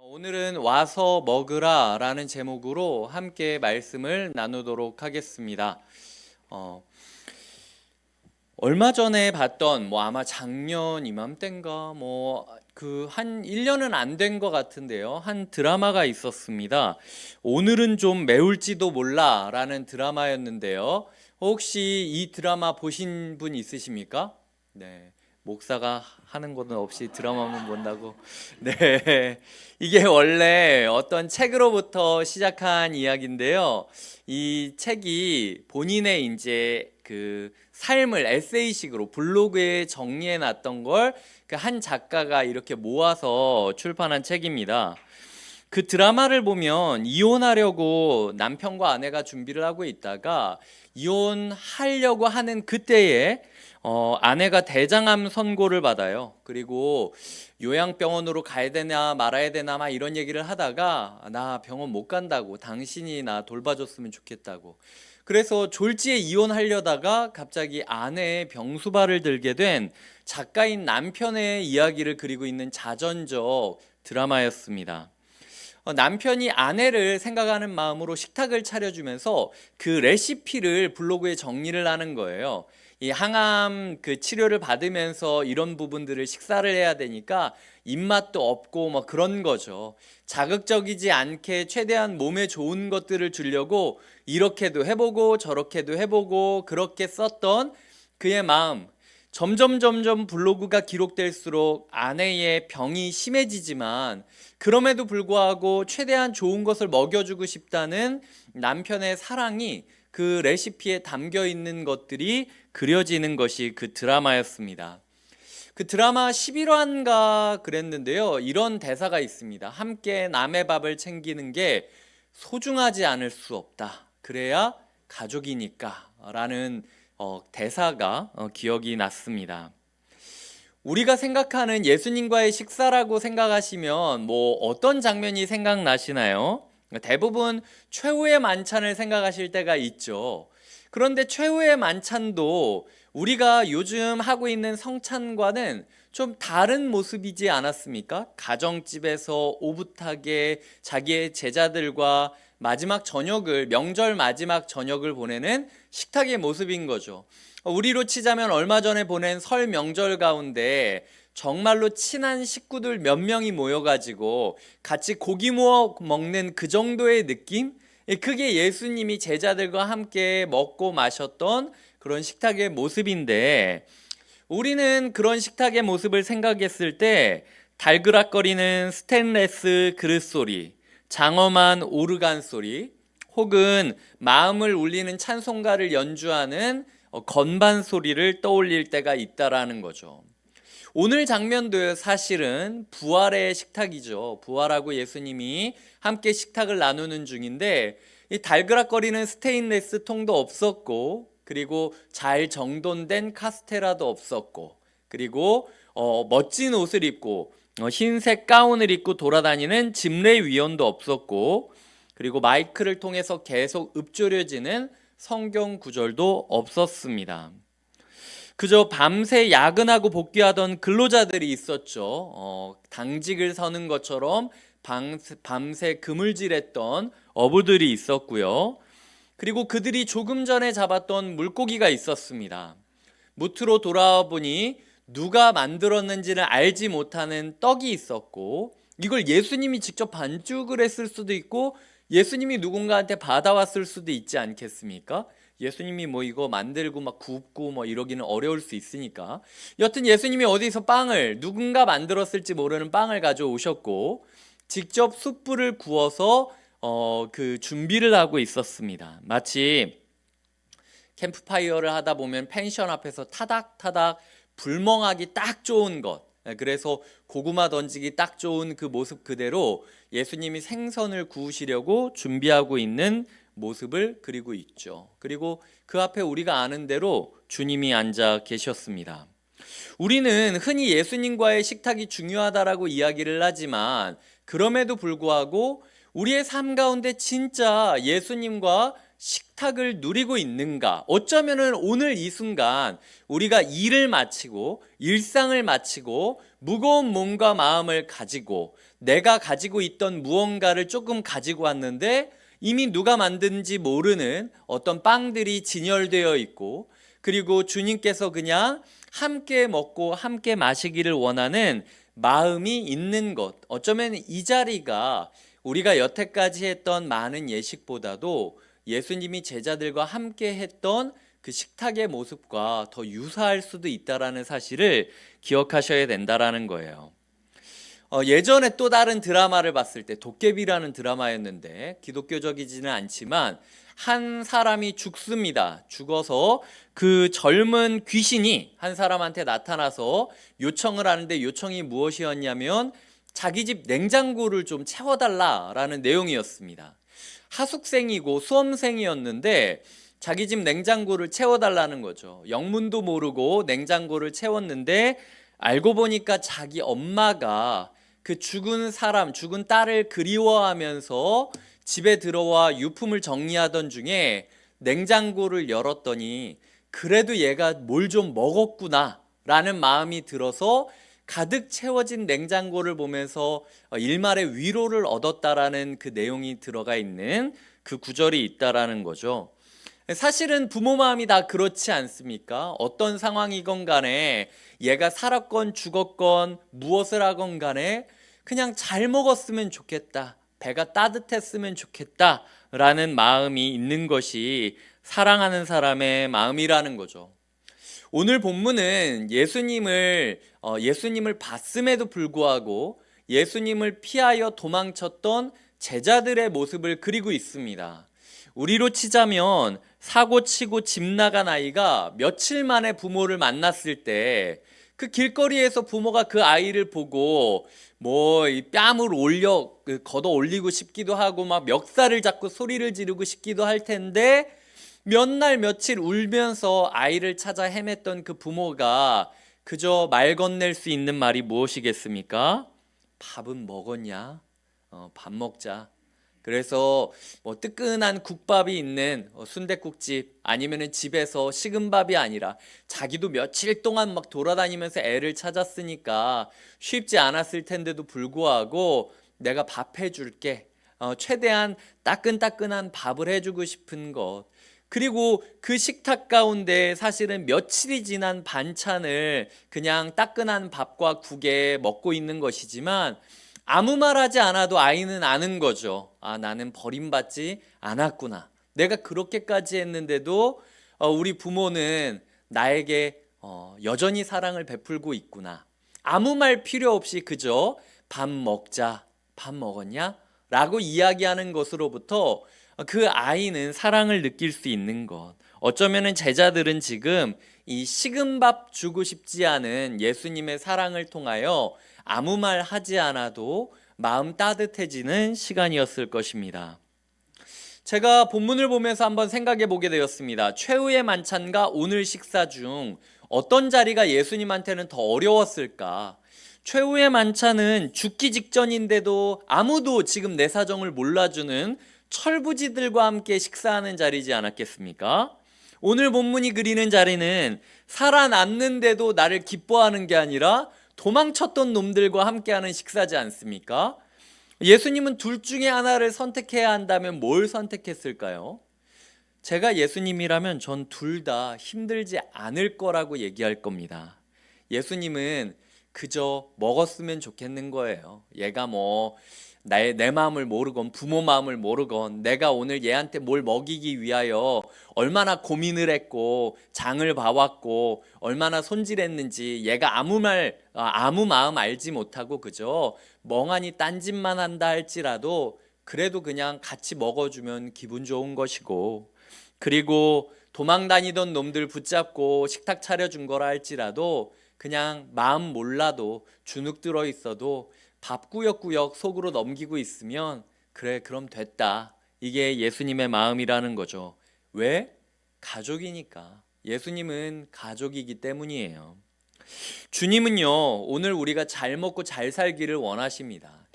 오늘은 와서 먹으라 라는 제목으로 함께 말씀을 나누도록 하겠습니다. 어, 얼마 전에 봤던 아마 작년 이맘때인가 한 1년은 안 된 것 같은데요. 한 드라마가 있었습니다. 오늘은 좀 매울지도 몰라 라는 드라마였는데요. 혹시 이 드라마 보신 분 있으십니까? 네. 목사가 하는 것은 없이 드라마만 본다고. 네. 이게 원래 어떤 책으로부터 시작한 이야기인데요. 이 책이 본인의 이제 그 삶을 에세이식으로 블로그에 정리해 놨던 걸 그 한 작가가 이렇게 모아서 출판한 책입니다. 그 드라마를 보면 이혼하려고 남편과 아내가 준비를 하고 있다가 이혼하려고 하는 그때에 아내가 대장암 선고를 받아요. 그리고 요양병원으로 가야 되나 말아야 되나 막 이런 얘기를 하다가 나 병원 못 간다고, 당신이 나 돌봐줬으면 좋겠다고. 그래서 졸지에 이혼하려다가 갑자기 아내의 병수발을 들게 된 작가인 남편의 이야기를 그리고 있는 자전적 드라마였습니다. 남편이 아내를 생각하는 마음으로 식탁을 차려주면서 그 레시피를 블로그에 정리를 하는 거예요. 이 항암 그 치료를 받으면서 이런 부분들을 식사를 해야 되니까 입맛도 없고 그런 거죠. 자극적이지 않게 최대한 몸에 좋은 것들을 주려고 이렇게도 해보고 저렇게도 해보고 그렇게 썼던 그의 마음. 점점 블로그가 기록될수록 아내의 병이 심해지지만 그럼에도 불구하고 최대한 좋은 것을 먹여주고 싶다는 남편의 사랑이 그 레시피에 담겨 있는 것들이 그려지는 것이 그 드라마였습니다. 그 드라마 11화인가 그랬는데요. 이런 대사가 있습니다. 함께 남의 밥을 챙기는 게 소중하지 않을 수 없다. 그래야 가족이니까 라는 대사가 기억이 났습니다. 우리가 생각하는 예수님과의 식사라고 생각하시면 어떤 장면이 생각나시나요? 대부분 최후의 만찬을 생각하실 때가 있죠. 그런데 최후의 만찬도 우리가 요즘 하고 있는 성찬과는 좀 다른 모습이지 않았습니까? 가정집에서 오붓하게 자기의 제자들과 마지막 저녁을, 명절 마지막 저녁을 보내는 식탁의 모습인 거죠. 우리로 치자면 얼마 전에 보낸 설 명절 가운데 정말로 친한 식구들 몇 명이 모여가지고 같이 고기 구워 먹는 그 정도의 느낌? 그게 예수님이 제자들과 함께 먹고 마셨던 그런 식탁의 모습인데, 우리는 그런 식탁의 모습을 생각했을 때 달그락거리는 스테인레스 그릇 소리, 장엄한 오르간 소리, 혹은 마음을 울리는 찬송가를 연주하는 건반 소리를 떠올릴 때가 있다라는 거죠. 오늘 장면도 사실은 부활의 식탁이죠. 부활하고 예수님이 함께 식탁을 나누는 중인데, 이 달그락거리는 스테인레스 통도 없었고, 그리고 잘 정돈된 카스테라도 없었고, 그리고 멋진 옷을 입고 흰색 가운을 입고 돌아다니는 집례위원도 없었고, 그리고 마이크를 통해서 계속 읊조려지는 성경 구절도 없었습니다. 그저 밤새 야근하고 복귀하던 근로자들이 있었죠. 당직을 서는 것처럼 밤새 그물질했던 어부들이 있었고요. 그리고 그들이 조금 전에 잡았던 물고기가 있었습니다. 무트로 돌아와 보니 누가 만들었는지를 알지 못하는 떡이 있었고, 이걸 예수님이 직접 반죽을 했을 수도 있고 예수님이 누군가한테 받아왔을 수도 있지 않겠습니까? 예수님이 이거 만들고 굽고 이러기는 어려울 수 있으니까. 여튼 예수님이 어디서 빵을, 누군가 만들었을지 모르는 빵을 가져오셨고 직접 숯불을 구워서 그 준비를 하고 있었습니다. 마치 캠프파이어를 하다 보면 펜션 앞에서 타닥타닥 불멍하기 딱 좋은 것, 그래서 고구마 던지기 딱 좋은 그 모습 그대로 예수님이 생선을 구우시려고 준비하고 있는 모습을 그리고 있죠. 그리고 그 앞에 우리가 아는 대로 주님이 앉아 계셨습니다. 우리는 흔히 예수님과의 식탁이 중요하다라고 이야기를 하지만 그럼에도 불구하고 우리의 삶 가운데 진짜 예수님과 식탁을 누리고 있는가? 어쩌면은 오늘 이 순간 우리가 일을 마치고 일상을 마치고 무거운 몸과 마음을 가지고 내가 가지고 있던 무언가를 조금 가지고 왔는데 이미 누가 만든지 모르는 어떤 빵들이 진열되어 있고, 그리고 주님께서 그냥 함께 먹고 함께 마시기를 원하는 마음이 있는 것. 어쩌면 이 자리가 우리가 여태까지 했던 많은 예식보다도 예수님이 제자들과 함께 했던 그 식탁의 모습과 더 유사할 수도 있다라는 사실을 기억하셔야 된다라는 거예요. 예전에 또 다른 드라마를 봤을 때, 도깨비라는 드라마였는데 기독교적이지는 않지만 한 사람이 죽습니다. 죽어서 그 젊은 귀신이 한 사람한테 나타나서 요청을 하는데, 요청이 무엇이었냐면 자기 집 냉장고를 좀 채워달라라는 내용이었습니다. 하숙생이고 수험생이었는데 자기 집 냉장고를 채워달라는 거죠. 영문도 모르고 냉장고를 채웠는데 알고 보니까 자기 엄마가 그 죽은 사람, 죽은 딸을 그리워하면서 집에 들어와 유품을 정리하던 중에 냉장고를 열었더니 그래도 얘가 뭘 좀 먹었구나 라는 마음이 들어서 가득 채워진 냉장고를 보면서 일말의 위로를 얻었다라는 그 내용이 들어가 있는 그 구절이 있다라는 거죠. 사실은 부모 마음이 다 그렇지 않습니까? 어떤 상황이건 간에 얘가 살았건 죽었건 무엇을 하건 간에 그냥 잘 먹었으면 좋겠다, 배가 따뜻했으면 좋겠다 라는 마음이 있는 것이 사랑하는 사람의 마음이라는 거죠. 오늘 본문은 예수님을 봤음에도 불구하고 예수님을 피하여 도망쳤던 제자들의 모습을 그리고 있습니다. 우리로 치자면 사고 치고 집 나간 아이가 며칠 만에 부모를 만났을 때 그 길거리에서 부모가 그 아이를 보고 뭐 이 뺨을 걷어 올리고 싶기도 하고 막 멱살을 잡고 소리를 지르고 싶기도 할 텐데, 몇 날 며칠 울면서 아이를 찾아 헤맸던 그 부모가 그저 말 건넬 수 있는 말이 무엇이겠습니까? 밥은 먹었냐? 밥 먹자. 그래서 뭐 뜨끈한 국밥이 있는 순댓국집, 아니면은 집에서 식은 밥이 아니라 자기도 며칠 동안 막 돌아다니면서 애를 찾았으니까 쉽지 않았을 텐데도 불구하고 내가 밥 해줄게. 최대한 따끈따끈한 밥을 해주고 싶은 것. 그리고 그 식탁 가운데 사실은 며칠이 지난 반찬을 그냥 따끈한 밥과 국에 먹고 있는 것이지만 아무 말 하지 않아도 아이는 아는 거죠. 아, 나는 버림받지 않았구나. 내가 그렇게까지 했는데도 우리 부모는 나에게 여전히 사랑을 베풀고 있구나. 아무 말 필요 없이 그저 밥 먹자, 밥 먹었냐? 라고 이야기하는 것으로부터 그 아이는 사랑을 느낄 수 있는 것. 어쩌면은 제자들은 지금 이 식은 밥 주고 싶지 않은 예수님의 사랑을 통하여 아무 말 하지 않아도 마음 따뜻해지는 시간이었을 것입니다. 제가 본문을 보면서 한번 생각해 보게 되었습니다. 최후의 만찬과 오늘 식사 중 어떤 자리가 예수님한테는 더 어려웠을까? 최후의 만찬은 죽기 직전인데도 아무도 지금 내 사정을 몰라주는 철부지들과 함께 식사하는 자리지 않았겠습니까? 오늘 본문이 그리는 자리는 살아났는데도 나를 기뻐하는 게 아니라 도망쳤던 놈들과 함께하는 식사지 않습니까? 예수님은 둘 중에 하나를 선택해야 한다면 뭘 선택했을까요? 제가 예수님이라면 전 둘 다 힘들지 않을 거라고 얘기할 겁니다. 예수님은 그저 먹었으면 좋겠는 거예요. 얘가 뭐 내 마음을 모르건 부모 마음을 모르건 내가 오늘 얘한테 뭘 먹이기 위하여 얼마나 고민을 했고 장을 봐왔고 얼마나 손질했는지 얘가 아무 마음 알지 못하고 그저 멍하니 딴짓만 한다 할지라도 그래도 그냥 같이 먹어주면 기분 좋은 것이고, 그리고 도망 다니던 놈들 붙잡고 식탁 차려준 거라 할지라도 그냥 마음 몰라도 주눅 들어 있어도 밥 꾸역꾸역 속으로 넘기고 있으면 그래, 그럼 됐다. 이게 예수님의 마음이라는 거죠. 왜? 가족이니까. 예수님은 가족이기 때문이에요. 주님은요, 오늘 우리가 잘 먹고 잘 살기를 원하십니다.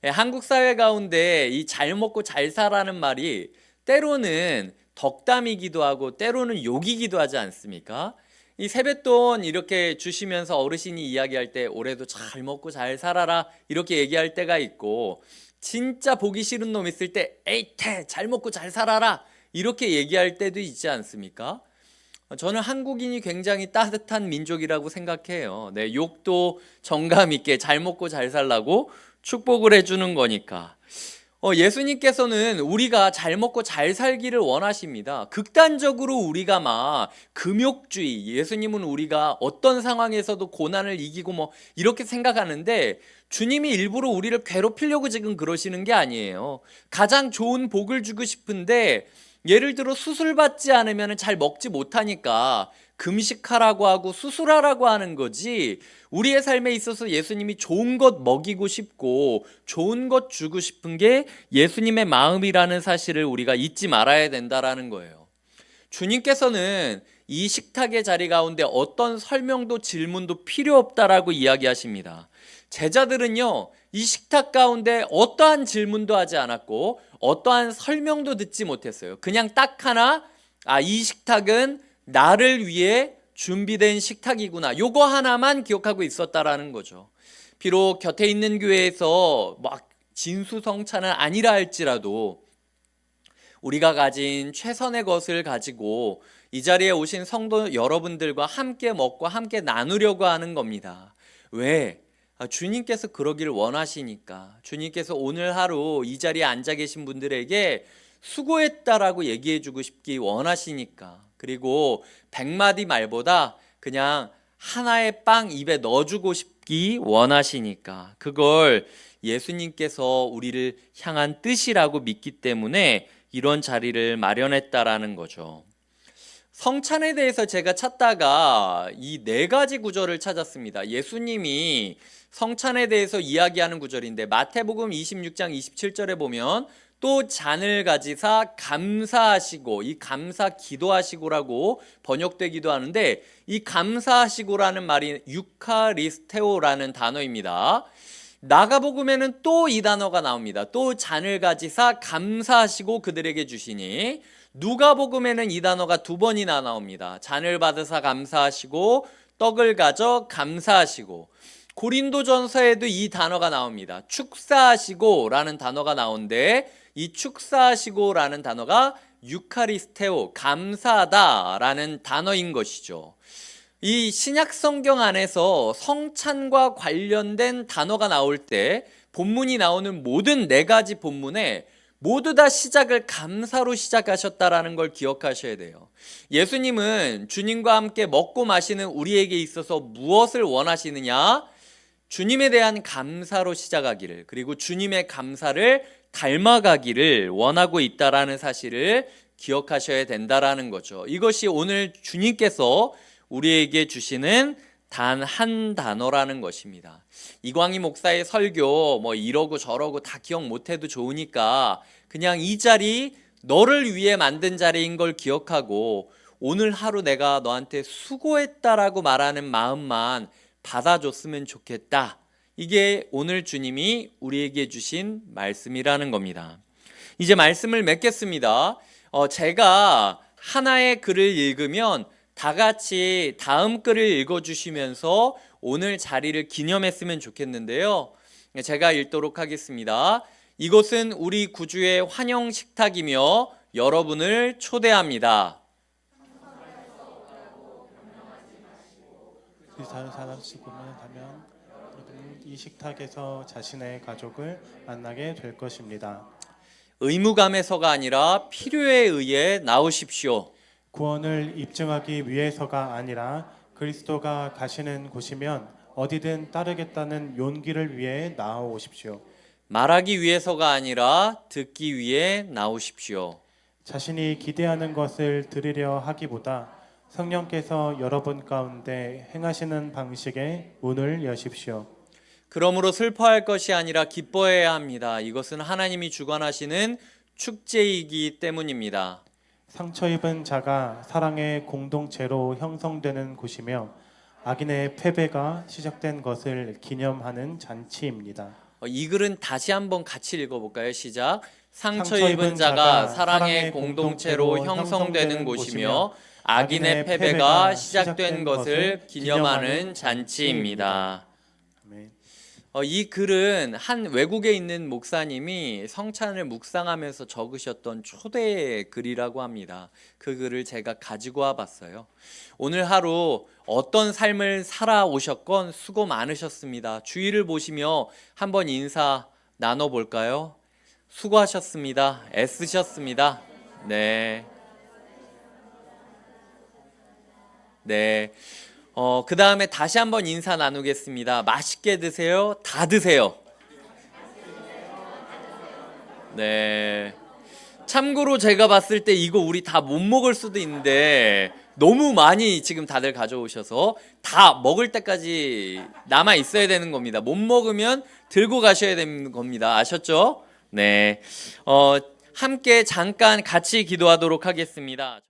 한국 사회 가운데 이 잘 먹고 잘 살라는 말이 때로는 덕담이기도 하고 때로는 욕이기도 하지 않습니까? 이 세뱃돈 이렇게 주시면서 어르신이 이야기할 때 올해도 잘 먹고 잘 살아라 이렇게 얘기할 때가 있고, 진짜 보기 싫은 놈 있을 때 에이태 잘 먹고 잘 살아라 이렇게 얘기할 때도 있지 않습니까? 저는 한국인이 굉장히 따뜻한 민족이라고 생각해요. 네, 욕도 정감 있게 잘 먹고 잘 살라고 축복을 해주는 거니까. 예수님께서는 우리가 잘 먹고 잘 살기를 원하십니다. 극단적으로 우리가 막 금욕주의, 예수님은 우리가 어떤 상황에서도 고난을 이기고 뭐 이렇게 생각하는데, 주님이 일부러 우리를 괴롭히려고 지금 그러시는 게 아니에요. 가장 좋은 복을 주고 싶은데, 예를 들어 수술 받지 않으면 잘 먹지 못하니까 금식하라고 하고 수술하라고 하는 거지, 우리의 삶에 있어서 예수님이 좋은 것 먹이고 싶고 좋은 것 주고 싶은 게 예수님의 마음이라는 사실을 우리가 잊지 말아야 된다라는 거예요. 주님께서는 이 식탁의 자리 가운데 어떤 설명도 질문도 필요 없다라고 이야기하십니다. 제자들은요, 이 식탁 가운데 어떠한 질문도 하지 않았고 어떠한 설명도 듣지 못했어요. 그냥 딱 하나, 이 식탁은 나를 위해 준비된 식탁이구나, 요거 하나만 기억하고 있었다라는 거죠. 비록 곁에 있는 교회에서 막 진수성찬은 아니라 할지라도 우리가 가진 최선의 것을 가지고 이 자리에 오신 성도 여러분들과 함께 먹고 함께 나누려고 하는 겁니다. 왜? 주님께서 그러길 원하시니까. 주님께서 오늘 하루 이 자리에 앉아 계신 분들에게 수고했다라고 얘기해 주고 싶기 원하시니까. 그리고 100마디 말보다 그냥 하나의 빵 입에 넣어주고 싶기 원하시니까. 그걸 예수님께서 우리를 향한 뜻이라고 믿기 때문에 이런 자리를 마련했다라는 거죠. 성찬에 대해서 제가 찾다가 이 4가지 구절을 찾았습니다. 예수님이 성찬에 대해서 이야기하는 구절인데, 마태복음 26장 27절에 보면 또 잔을 가지사 감사하시고, 이 감사 기도하시고라고 번역되기도 하는데, 이 감사하시고라는 말이 유카리스테오라는 단어입니다. 마가복음에는 또 이 단어가 나옵니다. 또 잔을 가지사 감사하시고 그들에게 주시니. 누가복음에는 이 단어가 2번이나 나옵니다. 잔을 받으사 감사하시고 떡을 가져 감사하시고. 고린도전서에도 이 단어가 나옵니다. 축사하시고 라는 단어가 나오는데, 이 축사하시고 라는 단어가 유카리스테오, 감사하다 라는 단어인 것이죠. 이 신약 성경 안에서 성찬과 관련된 단어가 나올 때 본문이 나오는 모든 4가지 본문에 모두 다 시작을 감사로 시작하셨다라는 걸 기억하셔야 돼요. 예수님은 주님과 함께 먹고 마시는 우리에게 있어서 무엇을 원하시느냐? 주님에 대한 감사로 시작하기를, 그리고 주님의 감사를 닮아가기를 원하고 있다라는 사실을 기억하셔야 된다라는 거죠. 이것이 오늘 주님께서 우리에게 주시는 단 한 단어라는 것입니다. 이광희 목사의 설교 뭐 이러고 저러고 다 기억 못해도 좋으니까 그냥 이 자리 너를 위해 만든 자리인 걸 기억하고, 오늘 하루 내가 너한테 수고했다라고 말하는 마음만 받아줬으면 좋겠다. 이게 오늘 주님이 우리에게 주신 말씀이라는 겁니다. 이제 말씀을 맺겠습니다. 제가 하나의 글을 읽으면 다 같이 다음 글을 읽어주시면서 오늘 자리를 기념했으면 좋겠는데요. 제가 읽도록 하겠습니다. 이곳은 우리 구주의 환영 식탁이며 여러분을 초대합니다. 다른 사람씩만 하면 여러분은 이 식탁에서 자신의 가족을 만나게 될 것입니다. 의무감에서가 아니라 필요에 의해 나오십시오. 구원을 입증하기 위해서가 아니라 그리스도가 가시는 곳이면 어디든 따르겠다는 용기를 위해 나아오십시오. 말하기 위해서가 아니라 듣기 위해 나오십시오. 자신이 기대하는 것을 들으려 하기보다 성령께서 여러분 가운데 행하시는 방식에 문을 여십시오. 그러므로 슬퍼할 것이 아니라 기뻐해야 합니다. 이것은 하나님이 주관하시는 축제이기 때문입니다. 상처 입은 자가 사랑의 공동체로 형성되는 곳이며 악인의 패배가 시작된 것을 기념하는 잔치입니다. 이 글은 다시 한번 같이 읽어볼까요? 시작. 상처 입은 자가 사랑의 공동체로 형성되는 곳이며 악인의 패배가 시작된 것을 기념하는 잔치입니다. 아멘. 이 글은 한 외국에 있는 목사님이 성찬을 묵상하면서 적으셨던 초대 글이라고 합니다. 그 글을 제가 가지고 와봤어요. 오늘 하루 어떤 삶을 살아오셨건 수고 많으셨습니다. 주위를 보시며 한번 인사 나눠볼까요? 수고하셨습니다. 애쓰셨습니다. 네. 네. 그 다음에 다시 한번 인사 나누겠습니다. 맛있게 드세요. 다 드세요. 네. 참고로 제가 봤을 때 이거 우리 다 못 먹을 수도 있는데 너무 많이 지금 다들 가져오셔서 다 먹을 때까지 남아 있어야 되는 겁니다. 못 먹으면 들고 가셔야 되는 겁니다. 아셨죠? 네. 함께 잠깐 같이 기도하도록 하겠습니다.